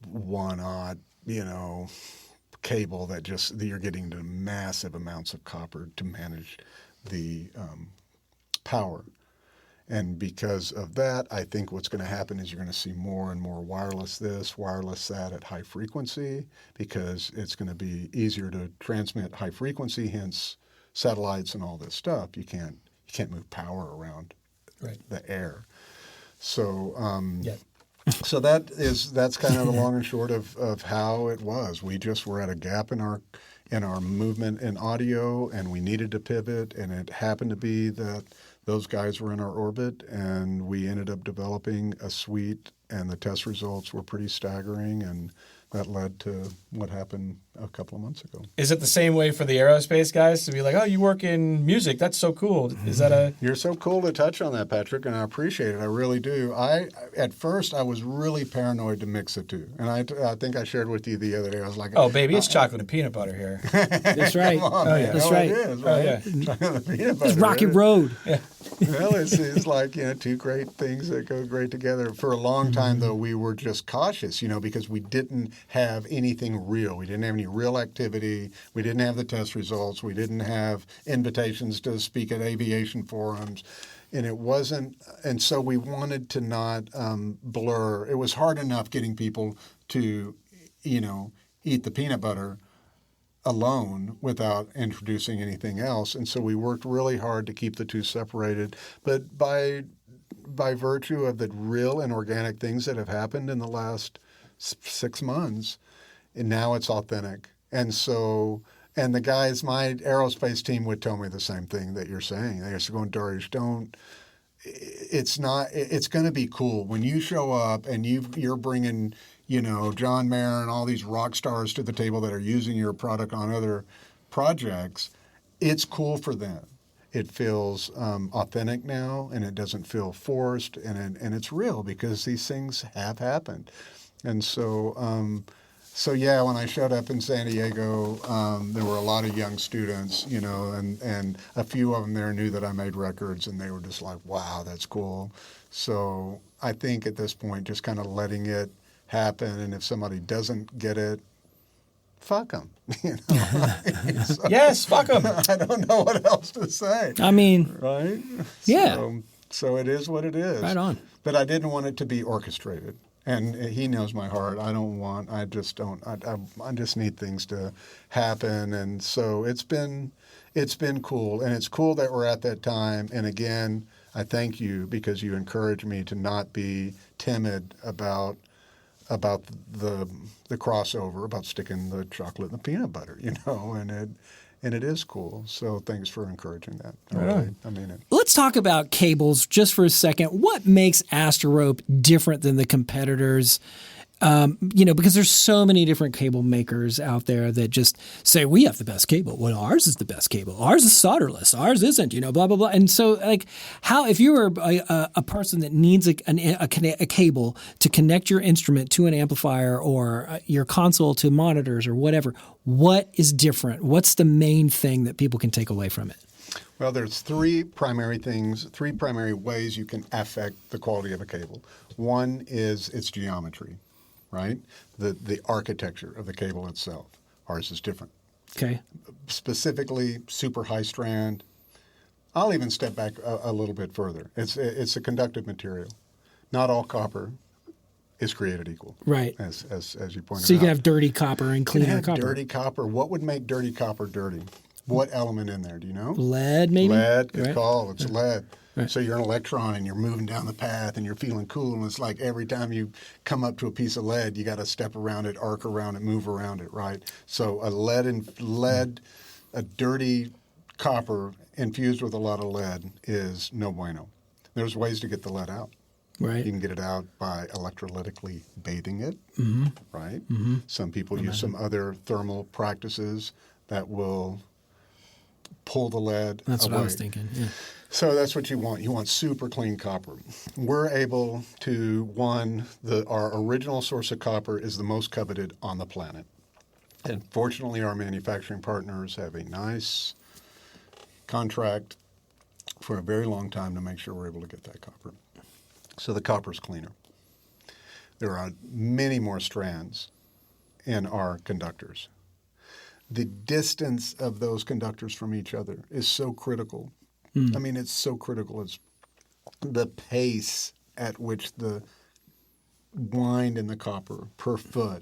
one-odd, cable that you're getting to massive amounts of copper to manage the power. And because of that, I think what's going to happen is you're going to see more and more wireless this, wireless that at high frequency, because it's going to be easier to transmit high frequency, hence satellites and all this stuff. You can't move power around the air. So so that's kind of the long and short of how it was. We just were at a gap in our movement in audio, and we needed to pivot, and it happened to be that those guys were in our orbit, and we ended up developing a suite, and the test results were pretty staggering, and that led to what happened a couple of months ago. Is it the same way for the aerospace guys to be like, oh, you work in music? That's so cool. Is that a... You're so cool to touch on that, Patrick, and I appreciate it. I really do. At first, I was really paranoid to mix the two. And I think I shared with you the other day. I was like, oh, baby, it's chocolate and peanut butter here. That's right. On, oh, yeah. That's right. It is, right? Oh, yeah. Chocolate and peanut butter. It's Rocky Road. Yeah. Well, it's like, 2 great things that go great together. For a long time, though, we were just cautious, because we didn't have anything real. We didn't have any real activity. We didn't have the test results. We didn't have invitations to speak at aviation forums. And it wasn't, and so we wanted to not blur. It was hard enough getting people to, eat the peanut butter alone without introducing anything else. And so we worked really hard to keep the two separated. But by virtue of the real and organic things that have happened in the last 6 months, and now it's authentic. And so, and the guys, my aerospace team would tell me the same thing that you're saying. They're just going, Dariush, it's going to be cool when you show up and you're bringing, John Mayer and all these rock stars to the table that are using your product on other projects. It's cool for them. It feels authentic now, and it doesn't feel forced, and it's real because these things have happened. And so, when I showed up in San Diego, there were a lot of young students, and a few of them there knew that I made records, and they were just like, wow, that's cool. So I think at this point, just kind of letting it happen, and if somebody doesn't get it, fuck them. You know? So, Yes, fuck them. I don't know what else to say. I mean, Right? Yeah. So it is what it is. Right on. But I didn't want it to be orchestrated. And he knows my heart. I just don't. I just need things to happen. And so it's been cool. And it's cool that we're at that time. And again, I thank you because you encourage me to not be timid about the crossover, about sticking the chocolate and the peanut butter, you know, and it is cool. So thanks for encouraging that. I mean it. let's talk about cables just for a second. What makes Asterope different than the competitors? Because there's so many different cable makers out there that just say, we have the best cable. Well, ours is the best cable. Ours is solderless. Ours isn't, blah, blah, blah. And so, if you were a person that needs a cable to connect your instrument to an amplifier or your console to monitors or whatever, what is different? What's the main thing that people can take away from it? Well, there's three primary ways you can affect the quality of a cable. One is its geometry. Right? The architecture of the cable itself. Ours is different. Okay. Specifically, super high strand. I'll even step back a little bit further. It's a conductive material. Not all copper is created equal. Right. As you pointed out. So you can have dirty copper and You cleaner can have copper. dirty copper. What would make dirty copper dirty? What element in there? Do you know? Lead, maybe? Lead. Good Right. call. It's lead. Right. So you're an electron and you're moving down the path and you're feeling cool. And it's like every time you come up to a piece of lead, you got to step around it, arc around it, move around it, right? So a dirty copper infused with a lot of lead is no bueno. There's ways to get the lead out. Right. You can get it out by electrolytically bathing it, right? Some people use some other thermal practices that will pull the lead That's away. what I was thinking. Yeah. So that's what you want. You want super clean copper. We're able to, our original source of copper is the most coveted on the planet. And fortunately, our manufacturing partners have a nice contract for a very long time to make sure we're able to get that copper. So the copper's cleaner. There are many more strands in our conductors. The distance of those conductors from each other is so critical. I mean, it's so critical. It's the pace at which the wind in the copper per foot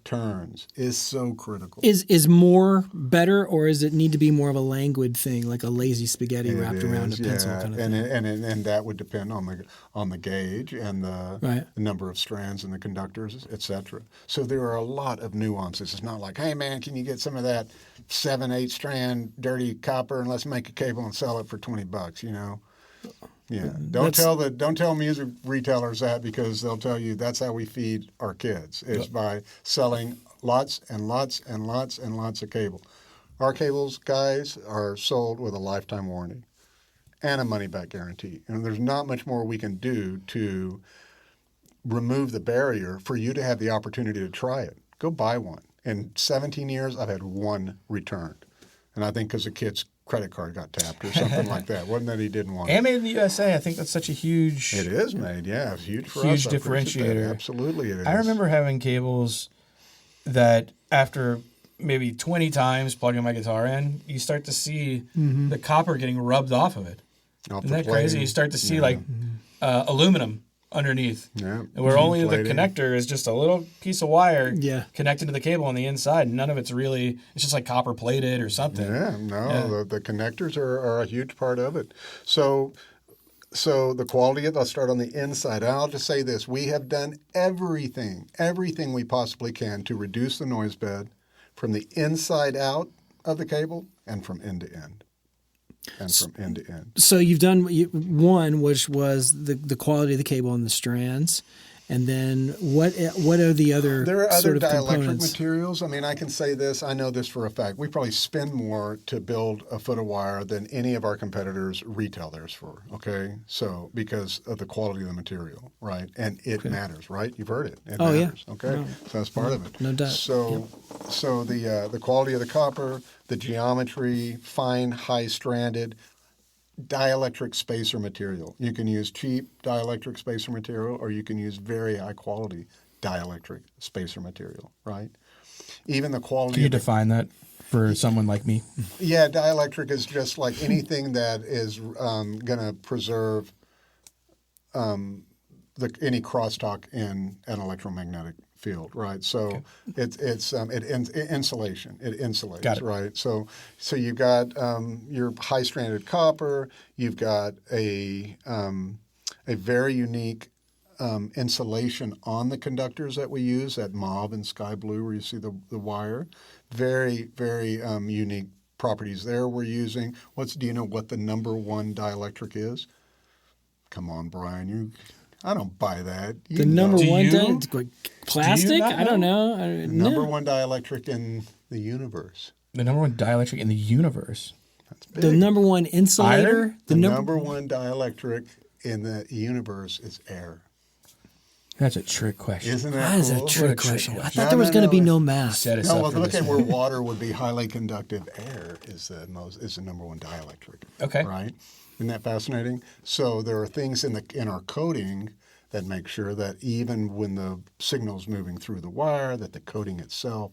turns is so critical. Is more better, or does it need to be more of a languid thing, like a lazy spaghetti wrapped around a pencil kind of thing? And that would depend on the gauge and the number of strands in the conductors, et cetera. So there are a lot of nuances. It's not like, hey man, can you get some of that 7/8 strand dirty copper and let's make a cable and sell it for $20, you know? Yeah. Don't tell music retailers that, because they'll tell you that's how we feed our kids, is by selling lots and lots and lots and lots of cable. Our cables, guys, are sold with a lifetime warranty and a money-back guarantee. And there's not much more we can do to remove the barrier for you to have the opportunity to try it. Go buy one. In 17 years, I've had one returned. And I think because the kid's credit card got tapped or something like that. Wasn't that he didn't want it? And made in the USA. I think that's such a huge... It is made, yeah. It's huge for us. Huge I appreciate that. differentiator. Absolutely it is. I remember having cables that after maybe 20 times plugging my guitar in, you start to see the copper getting rubbed off of it. Off Isn't the that crazy? plating. You start to see aluminum underneath. Yeah. Where only the Plating. connector is just a little piece of wire Yeah. connected to the cable on the inside. None of it's really, it's just like copper plated or something. Yeah, no, the connectors are a huge part of it. So the quality of, I'll start on the inside. And I'll just say this, we have done everything we possibly can to reduce the noise bed from the inside out of the cable and from end to end. So you've done one, which was the quality of the cable and the strands, and then what are the other There are other sort of dielectric components? materials. I mean, I can say this. I know this for a fact. We probably spend more to build a foot of wire than any of our competitors retail theirs for, okay? So because of the quality of the material, right? And it matters, right? You've heard it. It matters, okay? No. So that's part of it. No doubt. So the quality of the copper, the geometry, fine, high-stranded, dielectric spacer material. You can use cheap dielectric spacer material, or you can use very high quality dielectric spacer material, right? Even the quality Can you of the define that for someone like me? Yeah, dielectric is just like anything that is going to preserve any crosstalk in an electromagnetic field, right? So it insulation. It insulates, Got it. right? So you've got your high stranded copper. You've got a very unique insulation on the conductors that we use, that mauve and sky blue where you see the wire. Very, very unique properties there we're using. Do you know what the number one dielectric is? Come on, Brian. I don't buy that. You The know. number Do one you? plastic? not I don't know. Number one dielectric in the universe. The number one dielectric in the universe. That's big. The number one insulator. Iron? The number one dielectric in the universe is air. That's a trick question. Isn't that That is a cool? trick trick question. I question. thought No, there was no, going to no, be it- no math. Set us No, up well, for look this. at where water would be highly conductive. Air is the number one dielectric. Okay. Right? Isn't that fascinating? So there are things in our coating that make sure that even when the signal's moving through the wire, that the coating itself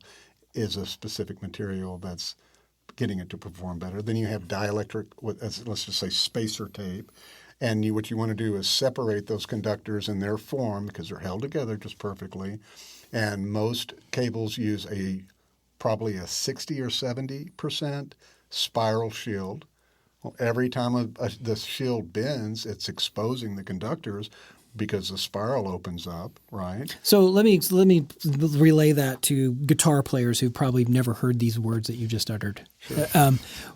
is a specific material that's getting it to perform better. Then you have dielectric, let's just say spacer tape. And what you want to do is separate those conductors in their form because they're held together just perfectly. And most cables use probably a 60 or 70% spiral shield. Well, every time the shield bends, it's exposing the conductors because the spiral opens up, right? So let me relay that to guitar players who probably never heard these words that you just uttered,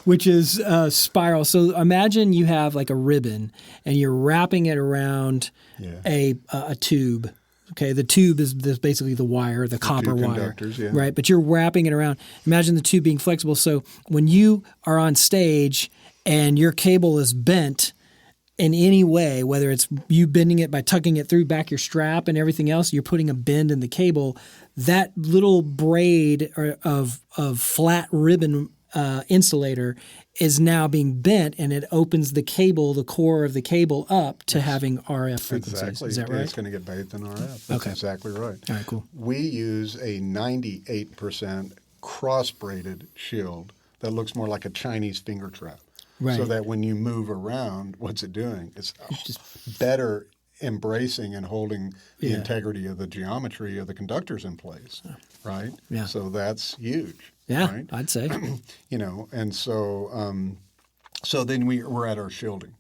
which is spiral. So imagine you have like a ribbon and you're wrapping it around a tube. Okay, the tube is basically the wire, the copper two wire, conductors, yeah. right? But you're wrapping it around. Imagine the tube being flexible. So when you are on stage and your cable is bent in any way, whether it's you bending it by tucking it through back your strap and everything else, you're putting a bend in the cable. That little braid of flat ribbon insulator is now being bent, and it opens the cable, the core of the cable, up to having RF frequencies. Exactly. Is that right? It's going to get bathed in RF. That's Okay. exactly right. All right, cool. We use a 98% cross-braided shield that looks more like a Chinese finger trap. Right. So that when you move around, what's it doing? It's just better embracing and holding the Yeah. integrity of the geometry of the conductors in place, right? Yeah. So that's huge. Yeah, Right? I'd say. And so then we're at our shielding.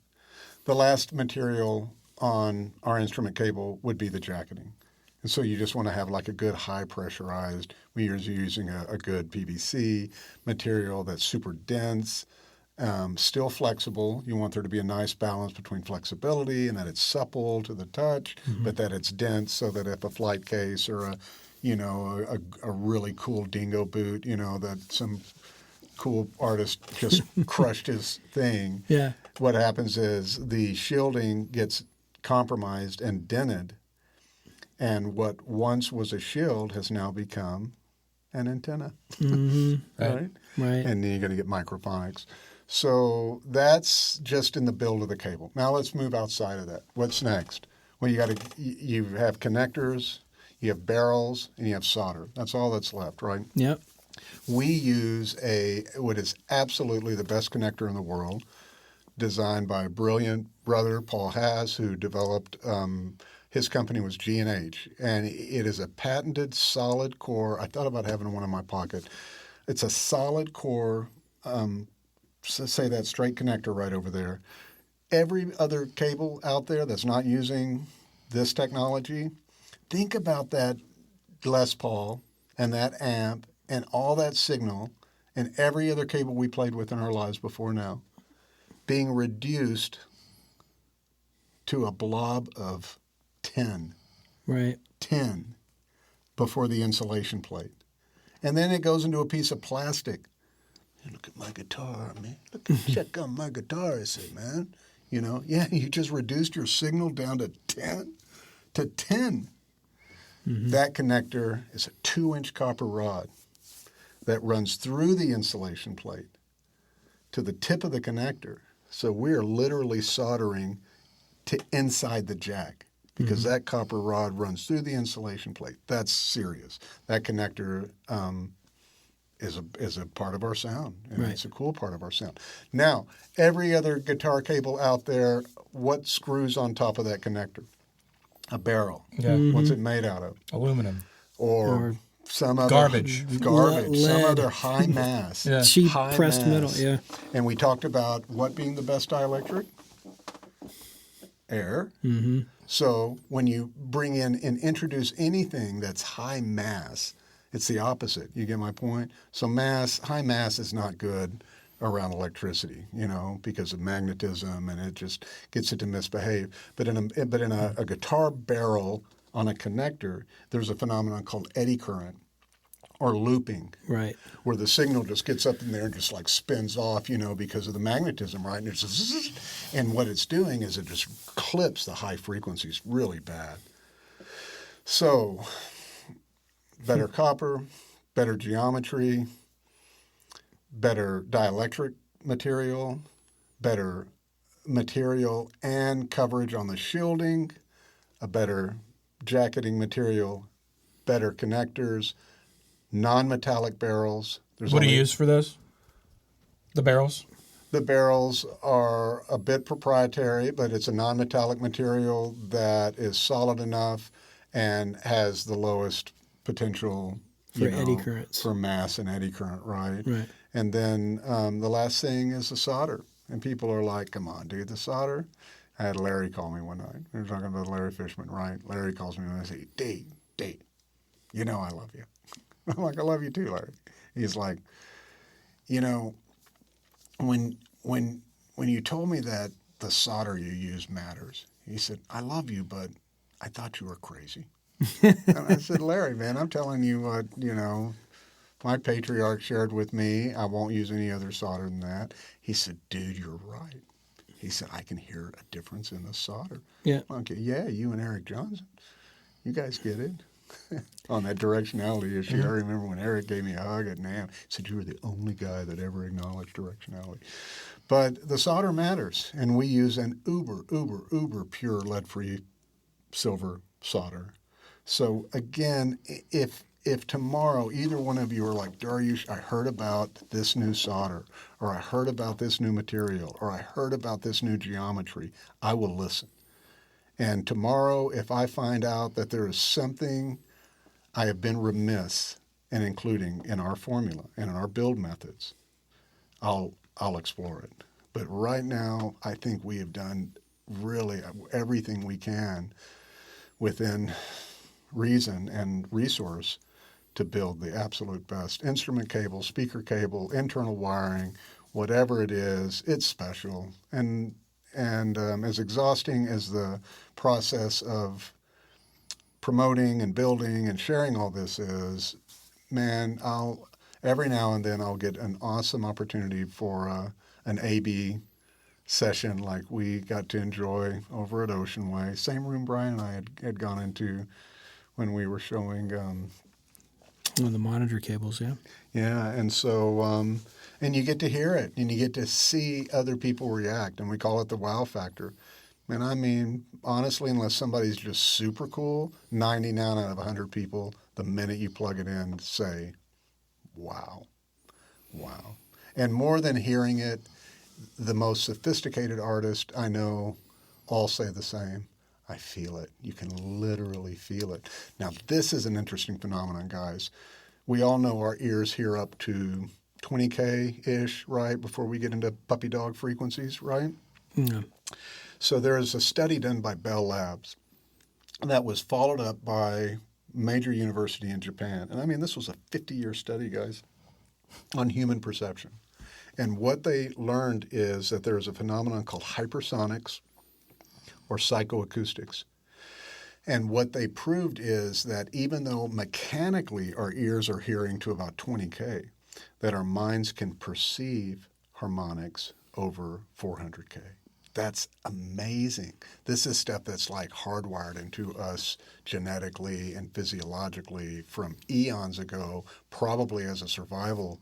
The last material on our instrument cable would be the jacketing. And so you just want to have like a good high pressurized, we're using a good PVC material that's super dense, still flexible. You want there to be a nice balance between flexibility and that it's supple to the touch, but that it's dense so that if a flight case or a really cool dingo boot, that some cool artist just crushed his thing. Yeah. What happens is the shielding gets compromised and dented, and what once was a shield has now become an antenna. Right? Right. And then you're going to get microphonics. So that's just in the build of the cable. Now let's move outside of that. What's next? Well, you have connectors, you have barrels, and you have solder. That's all that's left, right? Yep. We use what is absolutely the best connector in the world, designed by a brilliant brother, Paul Haas, who developed, his company was G&H, and it is a patented solid core. I thought about having one in my pocket. It's a solid core, say that straight connector right over there. Every other cable out there that's not using this technology, think about that Les Paul and that amp and all that signal and every other cable we played with in our lives before now being reduced to a blob of 10 Right. before the insulation plate. And then it goes into a piece of plastic. Hey, look at my guitar, man. Check out my guitar, I say, man. You just reduced your signal down to 10. That connector is a 2-inch copper rod that runs through the insulation plate to the tip of the connector. So we're literally soldering to inside the jack. because that copper rod runs through the insulation plate. That's serious. That connector is a part of our sound, and Right. it's a cool part of our sound. Now, every other guitar cable out there, what screws on top of that connector? A barrel. Yeah. What's it made out of? Aluminum. Or some other Garbage. garbage, some Lead. other high mass, Yeah. Cheap high pressed mass. metal, yeah. And we talked about what being the best dielectric? Air. Mm-hmm. So when you bring in and introduce anything that's high mass, it's the opposite. You get my point? So high mass is not good around electricity, because of magnetism, and it just gets it to misbehave. But in a guitar barrel on a connector, there's a phenomenon called eddy current or looping, Right. where the signal just gets up in there and just like spins off, because of the magnetism, right? And it's just, and what it's doing is it just clips the high frequencies really bad. So, better copper, better geometry, better dielectric material, better material and coverage on the shielding, a better jacketing material, better connectors, non-metallic barrels. What do you use for those? The barrels? The barrels are a bit proprietary, but it's a non-metallic material that is solid enough and has the lowest potential For eddy currents. for mass and eddy current, right? Right. And then the last thing is the solder. And people are like, come on, dude, the solder? I had Larry call me one night. We were talking about Larry Fishman, right? Larry calls me and I say, Dave, I love you. I'm like, I love you too, Larry. He's like, when you told me that the solder you use matters, he said, I love you, but I thought you were crazy. And I said, Larry, man, I'm telling you what, my patriarch shared with me. I won't use any other solder than that. He said, dude, you're right. He said, I can hear a difference in the solder. Yeah. Okay, yeah, you and Eric Johnson, you guys get it. On that directionality issue, I remember when Eric gave me a hug at NAMM, he said, you were the only guy that ever acknowledged directionality. But the solder matters, and we use an uber pure lead-free silver solder. So again, if tomorrow either one of you are like, Dariush, I heard about this new solder, or I heard about this new material, or I heard about this new geometry, I will listen. And tomorrow, if I find out that there is something I have been remiss in including in our formula and in our build methods, I'll explore it. But right now, I think we have done really everything we can within reason and resource to build the absolute best instrument cable, speaker cable, internal wiring, whatever it is, it's special. And as exhausting as the process of promoting and building and sharing all this is, man, every now and then I'll get an awesome opportunity for an AB session like we got to enjoy over at Ocean Way. Same room Brian and I had gone into when we were showing. One of the monitor cables, yeah. Yeah, and so, and you get to hear it, and you get to see other people react, and we call it the wow factor. And I mean, honestly, unless somebody's just super cool, 99 out of 100 people, the minute you plug it in, say, wow. And more than hearing it, the most sophisticated artists I know all say the same. I feel it. You can literally feel it. Now, this is an interesting phenomenon, guys. We all know our ears hear up to 20K-ish, right, before we get into puppy dog frequencies, right? Yeah. So there is a study done by Bell Labs that was followed up by major university in Japan. And I mean, this was a 50-year study, guys, on human perception. And what they learned is that there is a phenomenon called hypersonics, or psychoacoustics. And what they proved is that even though mechanically our ears are hearing to about 20K, that our minds can perceive harmonics over 400K. That's amazing. This is stuff that's like hardwired into us genetically and physiologically from eons ago, probably as a survival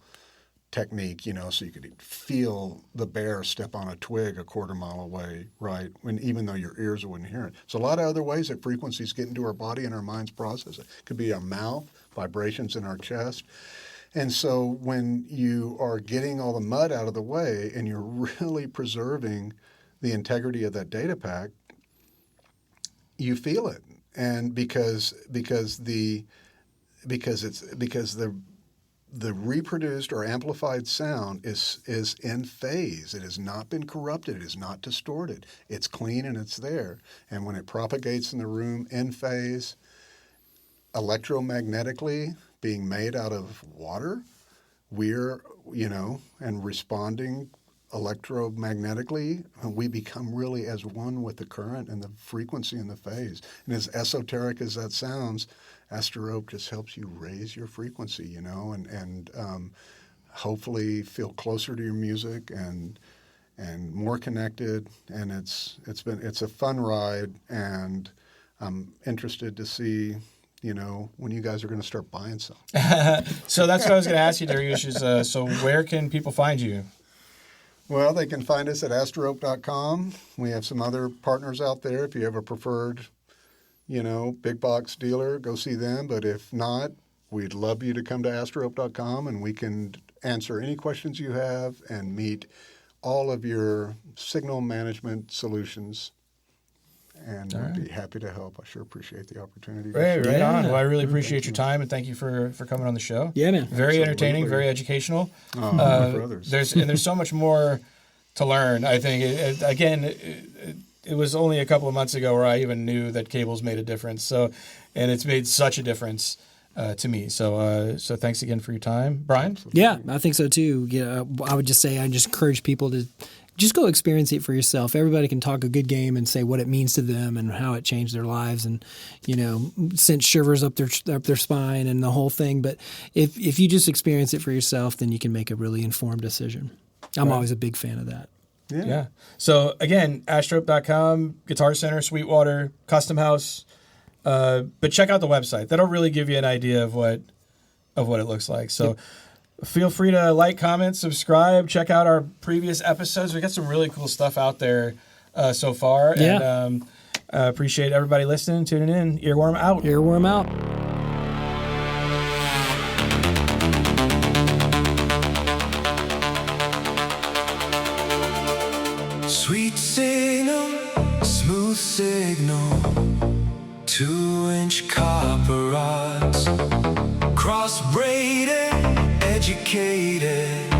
technique, so you could feel the bear step on a twig a quarter mile away, right? Even though your ears wouldn't hear it. So a lot of other ways that frequencies get into our body and our minds process it. Could be our mouth, vibrations in our chest. And so when you are getting all the mud out of the way and you're really preserving the integrity of that data pack, you feel it. And because the reproduced or amplified sound is in phase. It has not been corrupted. It is not distorted. It's clean and it's there. And when it propagates in the room in phase, electromagnetically being made out of water, we're, and responding electromagnetically, we become really as one with the current and the frequency and the phase. And as esoteric as that sounds, Asterope just helps you raise your frequency, and hopefully feel closer to your music and more connected. And it's a fun ride, and I'm interested to see when you guys are going to start buying some. So that's what I was going to ask you, Dariush, is so where can people find you? Well, they can find us at asterope.com. We have some other partners out there. If you have a preferred, big box dealer, go see them. But if not, we'd love you to come to asterope.com, and we can answer any questions you have and meet all of your signal management solutions. And we'd be happy to help. I sure appreciate the opportunity. Right on. Well, I really appreciate your time, and thank you for coming on the show. Yeah, man. Very entertaining, very educational. There's so much more to learn. I think it was only a couple of months ago where I even knew that cables made a difference. So, and it's made such a difference to me. So thanks again for your time, Brian. Yeah, I think so too. Yeah, I would just say I just encourage people to just go experience it for yourself. Everybody can talk a good game and say what it means to them and how it changed their lives, and sent shivers up their spine and the whole thing. But if you just experience it for yourself, then you can make a really informed decision. I'm always a big fan of that. Yeah. So again, asterope.com, Guitar Center, Sweetwater, Custom House. But check out the website. That'll really give you an idea of what it looks like. So feel free to like, comment, subscribe, check out our previous episodes. We got some really cool stuff out there so far. Yeah. And appreciate everybody listening, tuning in. Earworm out. Earworm out. Sweet signal, smooth signal, 2-inch copper rods, cross-braided, educated.